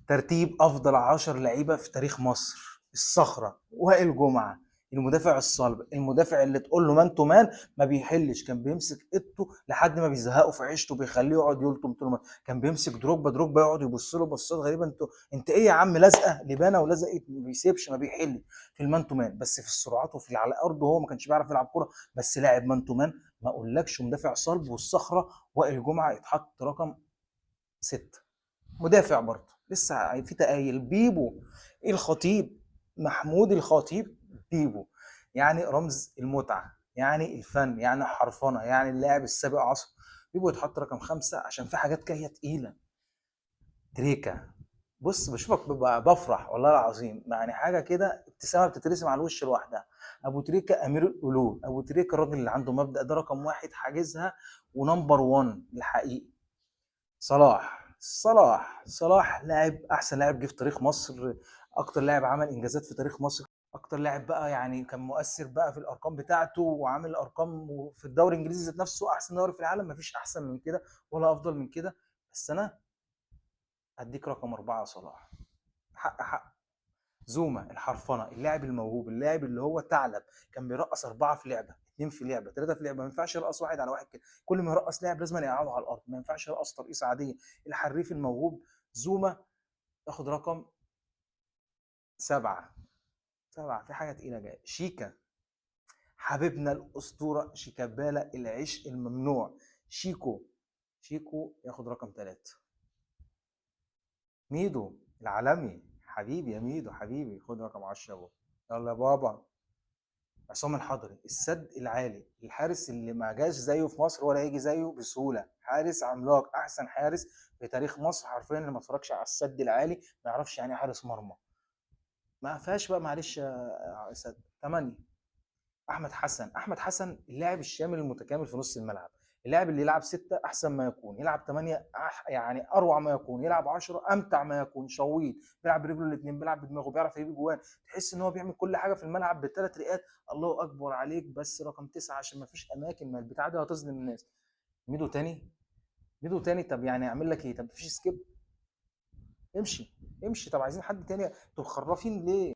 ترتيب افضل 10 لعيبه في تاريخ مصر: الصخره، وائل جمعه، المدافع الصلب، المدافع اللي تقول له مان تو مان ما بيحلش، كان بيمسك ايده لحد ما بيزهقه في عيشته، بيخليه يقعد يلطم طول ما كان بيمسك دروجبا يقعد يبص له بصات غريبه. انت ايه يا عم؟ لازقه لبانه ولازقه إيه؟ ما بيسيبش، ما بيحل في المان تو مان. بس في السرعات وفي على الارض هو ما كانش بيعرف يلعب كوره، بس لاعب مان تو مان ما اقولكش. مدافع صلب. والصخره وائل جمعه يتحط رقم 6. مدافع برضه لسه في تقايل: بيبو الخطيب، محمود الخطيب. بيبو يعني رمز المتعة، يعني الفن، يعني حرفنة، يعني اللاعب السابق عصر. بيبو يتحط رقم 5 عشان في حاجات جاية تقيلة. تريكا، بص بشوفك ببقى بفرح والله العظيم، يعني حاجة كده ابتسامة بتترسم على الوش لوحدها. أبو تريكة أمير القلوب. أبو تريكة الراجل اللي عنده مبدأ، ده رقم واحد حاجزها ونمبر 1 الحقيقي. صلاح لاعب، احسن لاعب جه في تاريخ مصر، اكتر لاعب عمل انجازات في تاريخ مصر، اكتر لاعب بقى يعني كان مؤثر بقى في الارقام بتاعته، وعامل ارقام في الدوري الانجليزي ذات نفسه احسن دوري في العالم، مفيش احسن من كده ولا افضل من كده. بس انا هديك رقم 4 صلاح. حق. زوما الحرفنه، اللاعب الموهوب، اللاعب اللي هو ثعلب، كان بيرقص 4 في لعبه، 2 في لعبه، 3 في لعبه، ما ينفعش يرقص واحد على واحد كده، كل ما يرقص لاعب لازم يقعده على الارض، ما ينفعش يرقص ترقيصه عاديه. الحريف الموهوب زوما ياخد رقم 7. 7 في حاجه تقيله جايه. شيكا، حبيبنا الاسطوره شيكابالا العشق الممنوع. شيكو ياخد رقم 3. ميدو العالمي، حبيبي يا ميدو حبيبي، خد رقم 10 يابا. يلا يا بابا. عصام الحضري، السد العالي، الحارس اللي ما جاش زيه في مصر ولا هيجي زيه بسهوله، حارس عملاق، احسن حارس في تاريخ مصر حرفيا. اللي ما اتفرجش على السد العالي ما يعرفش يعني ايه حارس مرمى. ما فيهاش بقى معلش يا سد. 8. احمد حسن اللاعب الشامل المتكامل في نص الملعب، اللاعب اللي يلعب 6 احسن ما يكون، يلعب 8 يعني اروع ما يكون، يلعب 10 امتع ما يكون، شويط، بيلعب برجله الاثنين، بيلعب بدماغه، بيعرف يجيب جوان، تحس ان هو بيعمل كل حاجه في الملعب بالثلاث رئات. الله اكبر عليك. بس رقم 9 عشان ما فيش اماكن، ما البتاع دي هتظلم الناس. ميدو تاني. ميدو تاني. طب يعني اعمل لك ايه؟ طب مفيش سكيب؟ امشي. امشي. طب عايزين حد تاني؟ انتوا خرافين ليه؟